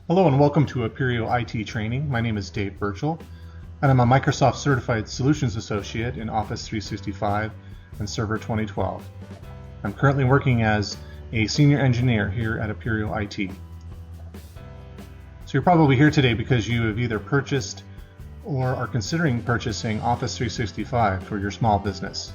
Hello and welcome to Aperio-It training. My name is Dave Burchell, and I'm a Microsoft Certified Solutions Associate in Office 365 and Server 2012. I'm currently working as a senior engineer here at Aperio-It. So you're probably here today because you have either purchased or are considering purchasing Office 365 for your small business.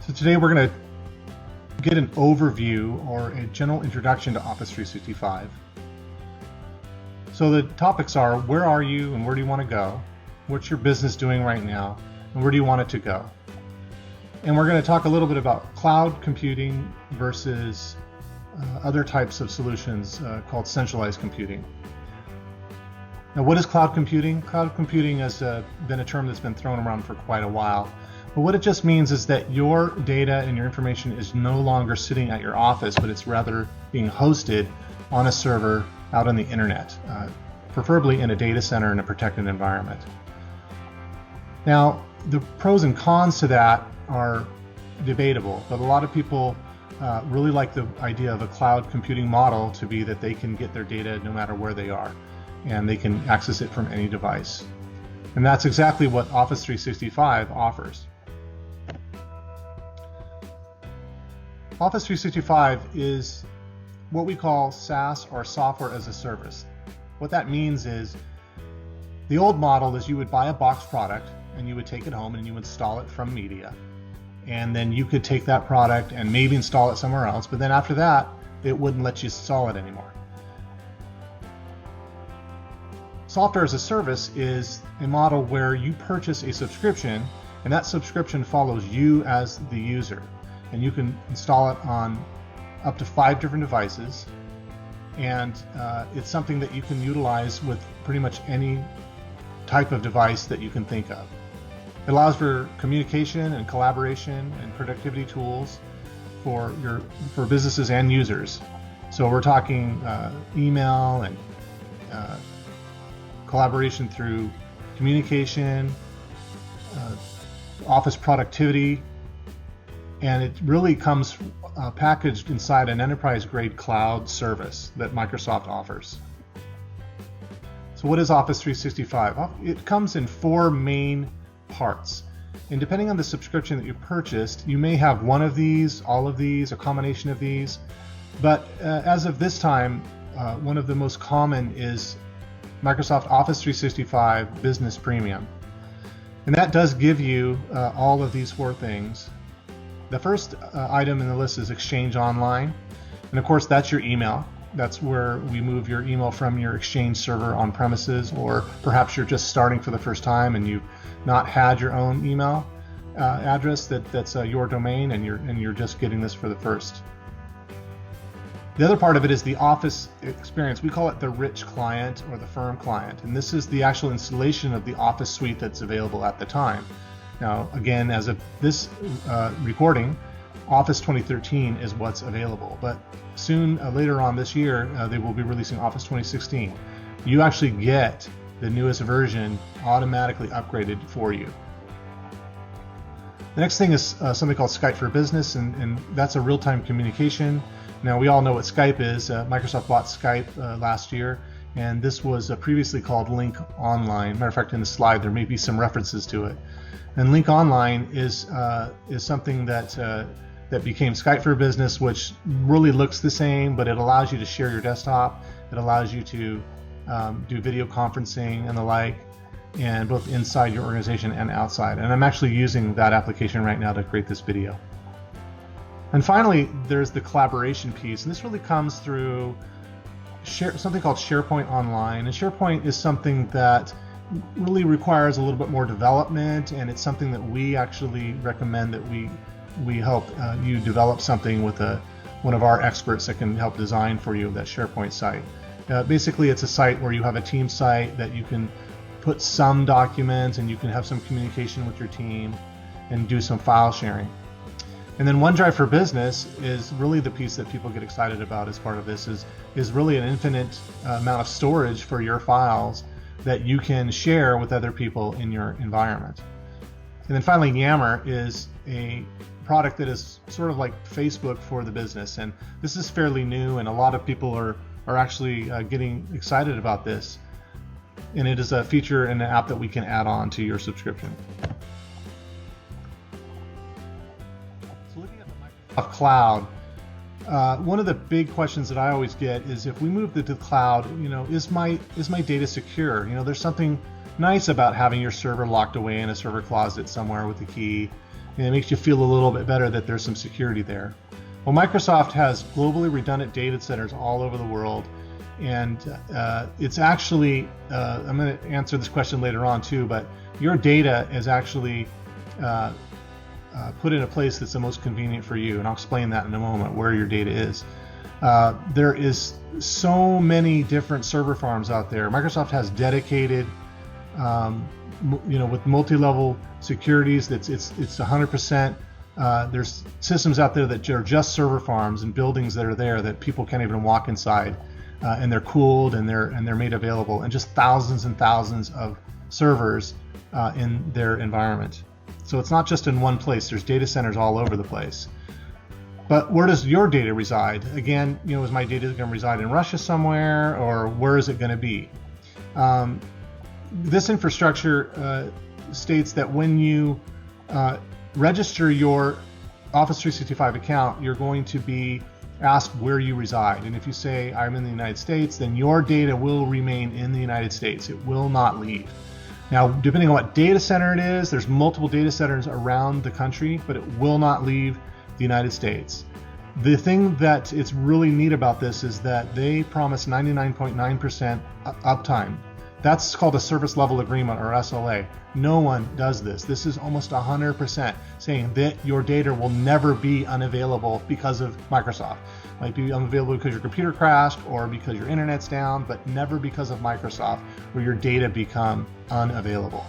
So today we're going to get an overview or a general introduction to Office 365. So the topics are: where are you and where do you want to go? What's your business doing right now? And where do you want it to go? And we're going to talk a little bit about cloud computing versus other types of solutions called centralized computing. Now, what is cloud computing? Cloud computing has been a term that's been thrown around for quite a while. But what it just means is that your data and your information is no longer sitting at your office, but it's rather being hosted on a server out on the internet, preferably in a data center in a protected environment. Now, the pros and cons to that are debatable, but a lot of people really like the idea of a cloud computing model to be that they can get their data no matter where they are, and they can access it from any device. And that's exactly what Office 365 offers. Office 365 is what we call SaaS, or software as a service. What that means is, the old model is you would buy a box product and you would take it home and you install it from media. And then you could take that product and maybe install it somewhere else, but then after that, it wouldn't let you install it anymore. Software as a service is a model where you purchase a subscription, and that subscription follows you as the user. And you can install it on up to 5 different devices, and it's something that you can utilize with pretty much any type of device that you can think of. It allows for communication and collaboration and productivity tools for businesses and users. So we're talking email and collaboration through communication, office productivity, and it really comes packaged inside an enterprise-grade cloud service that Microsoft offers. So what is Office 365? It comes in 4 main parts. And depending on the subscription that you purchased, you may have one of these, all of these, a combination of these. But as of this time, one of the most common is Microsoft Office 365 Business Premium. And that does give you all of these 4 things. The first item in the list is Exchange Online, and of course that's your email. That's where we move your email from your Exchange server on premises, or perhaps you're just starting for the first time and you've not had your own email address that's your domain, and you're just getting this for the first. The other part of it is the Office experience. We call it the rich client or the firm client, and this is the actual installation of the Office suite that's available at the time. Now, again, as of this recording, Office 2013 is what's available, but soon, later on this year, they will be releasing Office 2016. You actually get the newest version automatically upgraded for you. The next thing is something called Skype for Business, and that's a real-time communication. Now, we all know what Skype is. Microsoft bought Skype last year, and this was previously called Link Online. Matter of fact, in the slide, there may be some references to it. And Link Online is something that became Skype for Business, which really looks the same, but it allows you to share your desktop. It allows you to do video conferencing and the like, and both inside your organization and outside. And I'm actually using that application right now to create this video. And finally, there's the collaboration piece, and this really comes through something called SharePoint Online. And SharePoint is something that really requires a little bit more development, and it's something that we actually recommend that we help you develop something with one of our experts that can help design for you that SharePoint site. Basically, it's a site where you have a team site that you can put some documents, and you can have some communication with your team and do some file sharing. And then OneDrive for Business is really the piece that people get excited about as part of this, is really an infinite amount of storage for your files that you can share with other people in your environment. And then finally, Yammer is a product that is sort of like Facebook for the business, and this is fairly new, and a lot of people are actually getting excited about this. And it is a feature in an app that we can add on to your subscription. So looking at the Microsoft Cloud, one of the big questions that I always get is, if we move to the cloud, is my data secure? There's something nice about having your server locked away in a server closet somewhere with a key, and it makes you feel a little bit better that there's some security there. Well, Microsoft has globally redundant data centers all over the world, and it's actually, I'm going to answer this question later on too, but your data is actually put in a place that's the most convenient for you, and I'll explain that in a moment, where your data is. There is so many different server farms out there. Microsoft has dedicated, with multi-level securities, it's 100%. There's systems out there that are just server farms and buildings that are there that people can't even walk inside, and they're cooled and they're made available, and just thousands and thousands of servers in their environment. So it's not just in one place. There's data centers all over the place. But where does your data reside? Again, is my data going to reside in Russia somewhere, or where is it going to be? This infrastructure states that when you register your Office 365 account, you're going to be asked where you reside. And if you say, I'm in the United States, then your data will remain in the United States. It will not leave. Now, depending on what data center it is, there's multiple data centers around the country, but it will not leave the United States. The thing that it's really neat about this is that they promise 99.9% uptime. That's called a service level agreement, or SLA. No one does this. This is almost 100% saying that your data will never be unavailable because of Microsoft. It might be unavailable because your computer crashed or because your internet's down, but never because of Microsoft, where your data become unavailable.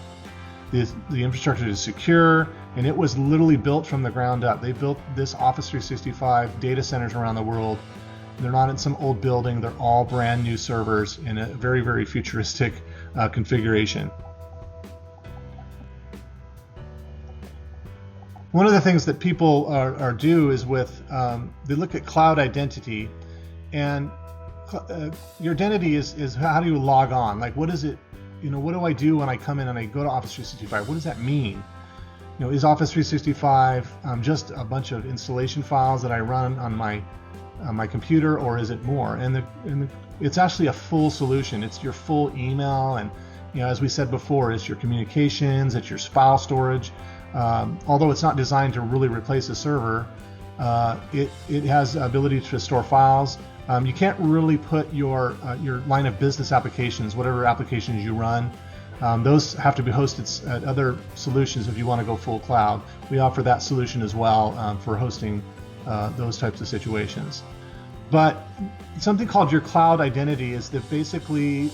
The infrastructure is secure, and it was literally built from the ground up. They built this Office 365 data centers around the world. They're not in some old building. They're all brand new servers in a very, very futuristic configuration. One of the things that people do is they look at cloud identity, and your identity is how do you log on? Like, what is it? What do I do when I come in and I go to Office 365? What does that mean? Is Office 365 just a bunch of installation files that I run on my computer, or is it more? And it's actually a full solution. It's your full email, and as we said before, it's your communications, it's your file storage. Although it's not designed to really replace a server, it has the ability to store files. You can't really put your line of business applications, whatever applications you run, those have to be hosted at other solutions if you want to go full cloud. We offer that solution as well for hosting those types of situations. But something called your cloud identity is that basically,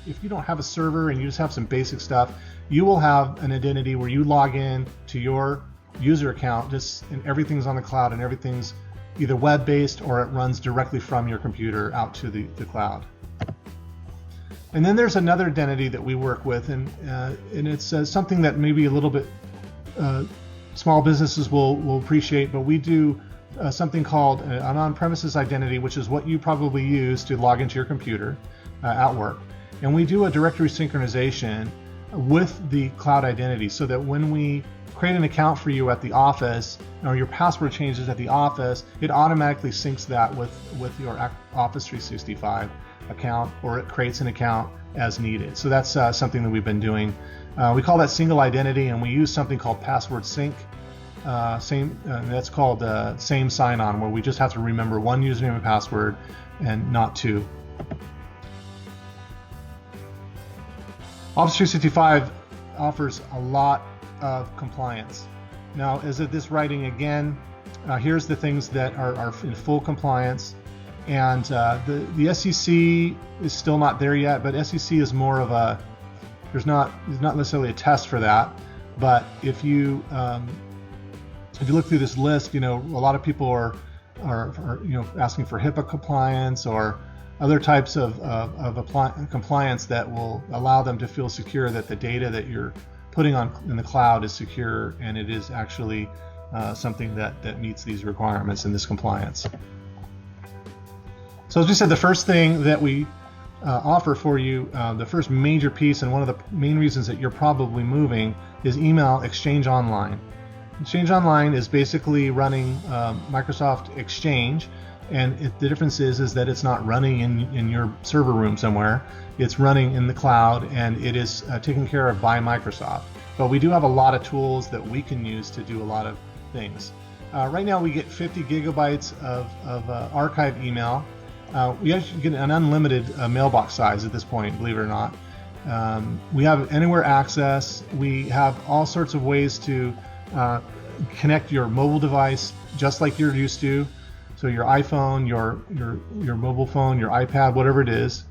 if you don't have a server and you just have some basic stuff, you will have an identity where you log in to your user account, and everything's on the cloud, and everything's either web-based or it runs directly from your computer out to the cloud. And then there's another identity that we work with, and it's something that maybe a little bit small businesses will appreciate, but we do something called an on-premises identity, which is what you probably use to log into your computer at work. And we do a directory synchronization with the cloud identity, so that when we create an account for you at the office, or your password changes at the office, it automatically syncs that with your Office 365 account, or it creates an account as needed. So that's something that we've been doing. We call that single identity, and we use something called password sync. That's called same sign-on, where we just have to remember one username and password and not two. Office 365 offers a lot of compliance. Now, as of this writing again, here's the things that are in full compliance. And the SEC is still not there yet, but SEC is more of there's not necessarily a test for that. But if you look through this list, a lot of people are asking for HIPAA compliance or other types of compliance that will allow them to feel secure that the data that you're putting in the cloud is secure, and it is actually something that meets these requirements and this compliance. So as we said, the first thing that we offer for you, the first major piece and one of the main reasons that you're probably moving, is email Exchange Online. Exchange Online is basically running Microsoft Exchange, and the difference is that it's not running in your server room somewhere. It's running in the cloud, and it is taken care of by Microsoft. But we do have a lot of tools that we can use to do a lot of things. Right now we get 50 gigabytes of archive email. We actually get an unlimited mailbox size at this point, believe it or not. We have anywhere access. We have all sorts of ways to connect your mobile device just like you're used to. So your iPhone, your mobile phone, your iPad, whatever it is.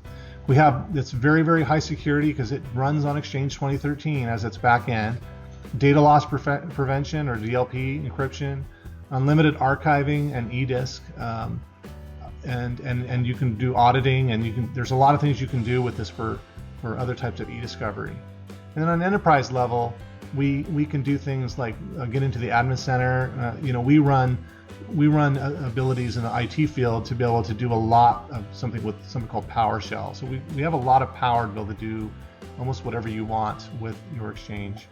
We have, it's very, very high security because it runs on Exchange 2013 as its back end. Data loss prevention, or DLP encryption, unlimited archiving and eDisk, and you can do auditing, and there's a lot of things you can do with this for other types of e-discovery. And then on an enterprise level, we can do things like get into the admin center. We run abilities in the IT field to be able to do a lot of something with something called PowerShell. So we have a lot of power to be able to do almost whatever you want with your Exchange.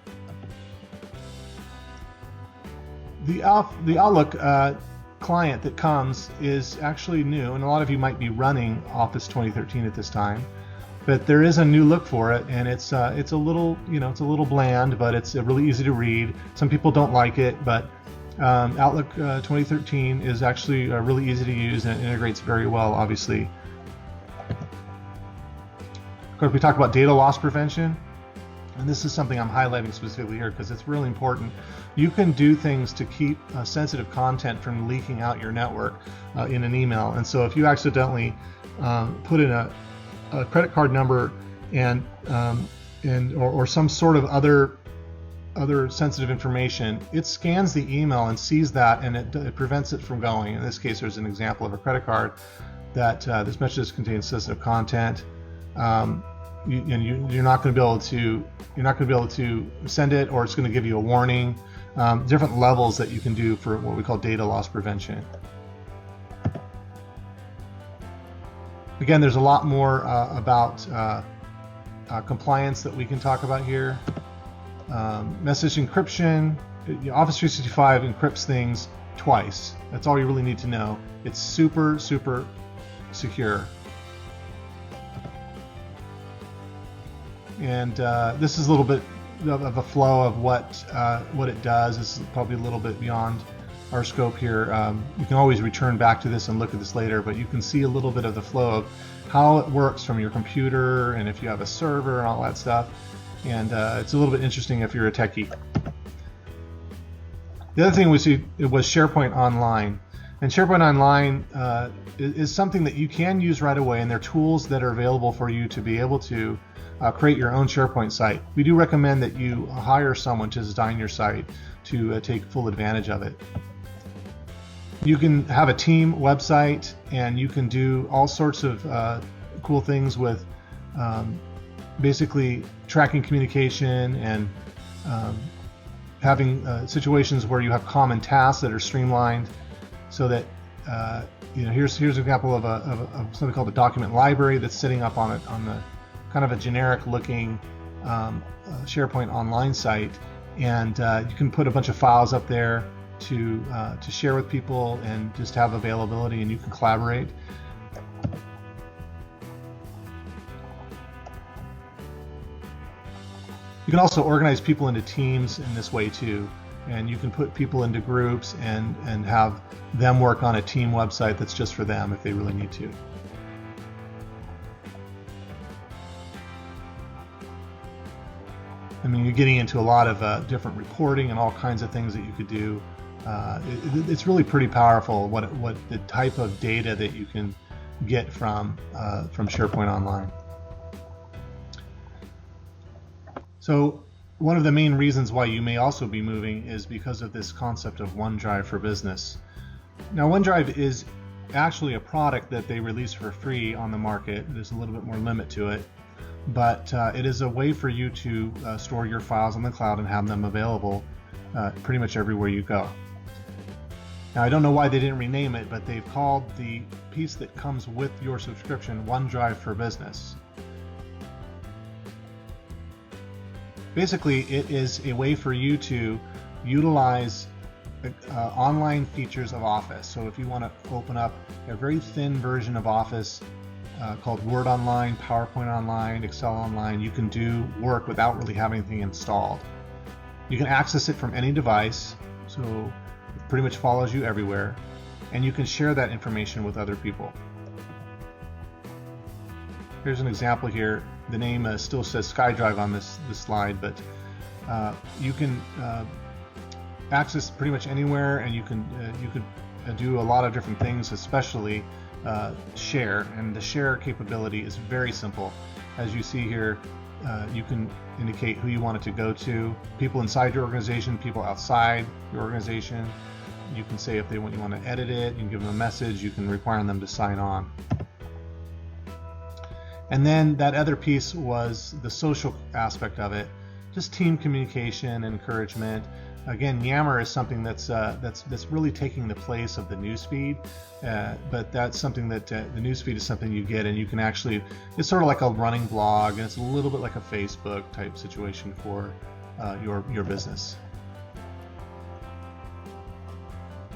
The Outlook client that comes is actually new, and a lot of you might be running Office 2013 at this time. But there is a new look for it, and it's a little bland, but it's really easy to read. Some people don't like it, but Outlook 2013 is actually really easy to use, and it integrates very well, obviously. Of course, we talked about data loss prevention, and this is something I'm highlighting specifically here because it's really important. You can do things to keep sensitive content from leaking out your network in an email, and so if you accidentally put in a credit card number or some sort of other sensitive information, it scans the email and sees that, and it prevents it from going. In this case, there's an example of a credit card that this message contains sensitive content. You're not going to be able to send it, or it's going to give you a warning. Different levels that you can do for what we call data loss prevention. Again, there's a lot more about compliance that we can talk about here. Message encryption. Office 365 encrypts things twice. That's all you really need to know. It's super, super secure. And this is a little bit of a flow of what it does. This is probably a little bit beyond our scope here. You can always return back to this and look at this later, but you can see a little bit of the flow of how it works from your computer, and if you have a server and all that stuff. And it's a little bit interesting if you're a techie. The other thing was SharePoint Online. And SharePoint Online is something that you can use right away, and there are tools that are available for you to be able to create your own SharePoint site. We do recommend that you hire someone to design your site to take full advantage of it. You can have a team website, and you can do all sorts of cool things with basically tracking communication and having situations where you have common tasks that are streamlined, so that here's an example of something called a document library that's sitting up on the kind of a generic looking SharePoint Online site, and you can put a bunch of files up there to share with people and just have availability, and you can collaborate. You can also organize people into teams in this way too, and you can put people into groups and have them work on a team website that's just for them if they really need to. I mean, you're getting into a lot of different reporting and all kinds of things that you could do. It's really pretty powerful what the type of data that you can get from SharePoint Online. So one of the main reasons why you may also be moving is because of this concept of OneDrive for Business. Now, OneDrive is actually a product that they release for free on the market. There's a little bit more limit to it, but it is a way for you to store your files on the cloud and have them available pretty much everywhere you go. Now, I don't know why they didn't rename it, but they've called the piece that comes with your subscription OneDrive for Business. Basically, it is a way for you to utilize online features of Office. So if you want to open up a very thin version of Office called Word Online, PowerPoint Online, Excel Online, you can do work without really having anything installed. You can access it from any device, so it pretty much follows you everywhere, and you can share that information with other people. Here's an example here. The name still says SkyDrive on this slide, but you can access pretty much anywhere, and you can do a lot of different things, especially share. And the share capability is very simple. As you see here, you can indicate who you want it to go to, people inside your organization, people outside your organization. You can say if you want to edit it, you can give them a message, you can require them to sign on. And then that other piece was the social aspect of it, just team communication and encouragement. Again, Yammer is something that's really taking the place of the newsfeed, but that's something that the newsfeed is something you get, and you can actually, it's sort of like a running blog, and it's a little bit like a Facebook type situation for your business.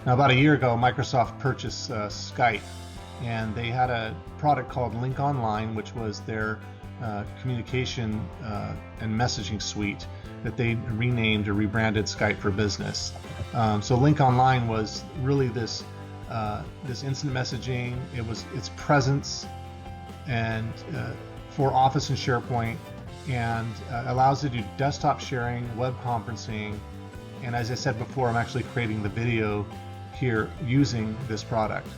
Now, about a year ago, Microsoft purchased Skype, and they had a product called Link Online, which was their communication and messaging suite that they renamed or rebranded Skype for Business. So Link Online was really this instant messaging. Its presence and for Office and SharePoint, and allows you to do desktop sharing, web conferencing, and as I said before, I'm actually creating the video here using this product.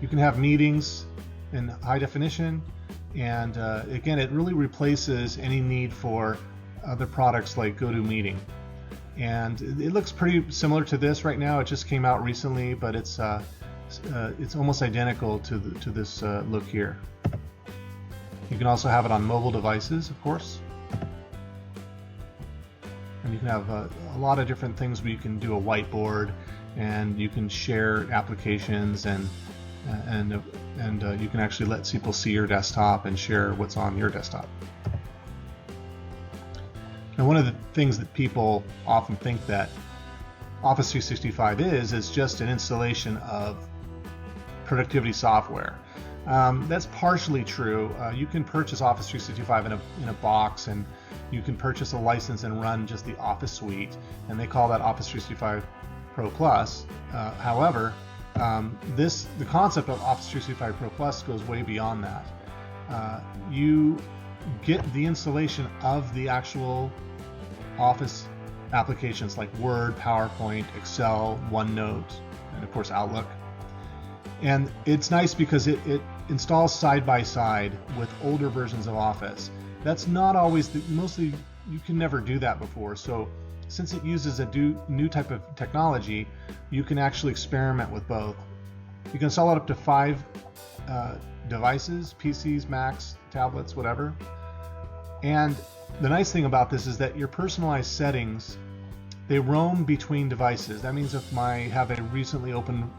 You can have meetings in high definition, and again, it really replaces any need for other products like GoToMeeting. And it looks pretty similar to this right now. It just came out recently, but it's almost identical to this look here. You can also have it on mobile devices, of course. And you can have a lot of different things where you can do a whiteboard, and you can share applications, and you can actually let people see your desktop and share what's on your desktop. Now, one of the things that people often think that Office 365 is just an installation of productivity software. That's partially true. You can purchase Office 365 in a box, and you can purchase a license and run just the Office suite, and they call that Office 365 Pro Plus. However, the concept of Office 365 Pro Plus goes way beyond that. You get the installation of the actual Office applications like Word, PowerPoint, Excel, OneNote, and of course Outlook. And it's nice because it installs side by side with older versions of Office. That's not always, mostly you can never do that before. So since it uses a new type of technology, you can actually experiment with both. You can install it up to 5 devices, PCs, Macs, tablets, whatever. And the nice thing about this is that your personalized settings, they roam between devices. That means if I have a recently opened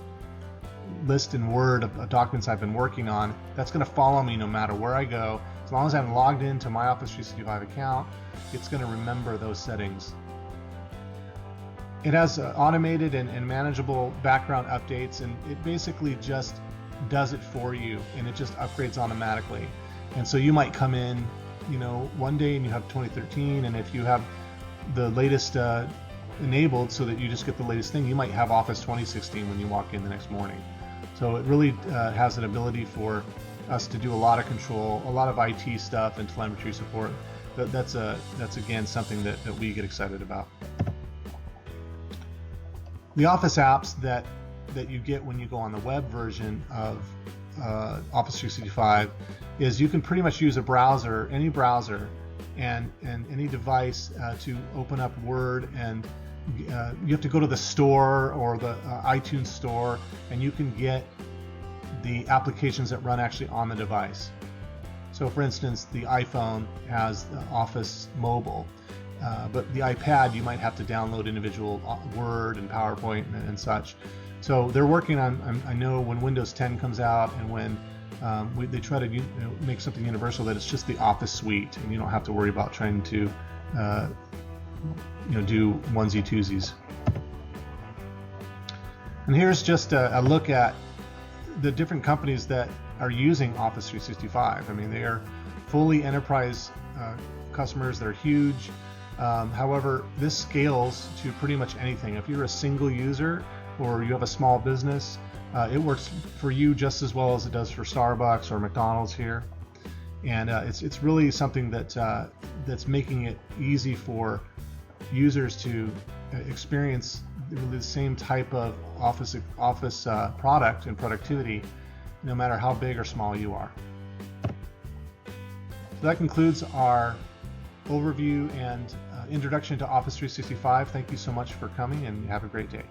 list in Word of documents I've been working on, that's going to follow me no matter where I go. As long as I'm logged into my Office 365 account, it's going to remember those settings. It has automated and manageable background updates, and it basically just does it for you, and it just upgrades automatically. And so you might come in, one day and you have 2013, and if you have the latest enabled so that you just get the latest thing, you might have Office 2016 when you walk in the next morning. So it really has an ability for us to do a lot of control, a lot of IT stuff and telemetry support. That's again something that we get excited about. The Office apps that you get when you go on the web version of Office 365 is you can pretty much use a browser, any browser, and any device to open up Word, and you have to go to the store or the iTunes store, and you can get the applications that run actually on the device. So for instance, the iPhone has Office Mobile. but the iPad, you might have to download individual Word and PowerPoint and such. So they're working on, I know when Windows 10 comes out and when they try to make something universal, that it's just the Office suite, and you don't have to worry about trying to do onesie twosies. And here's just a look at the different companies that are using Office 365. I mean, they are fully enterprise customers. They're huge. However, this scales to pretty much anything. If you're a single user or you have a small business, it works for you just as well as it does for Starbucks or McDonald's here. And it's really something that's making it easy for users to experience the same type of office product and productivity, no matter how big or small you are. So that concludes our overview and introduction to Office 365. Thank you so much for coming, and have a great day.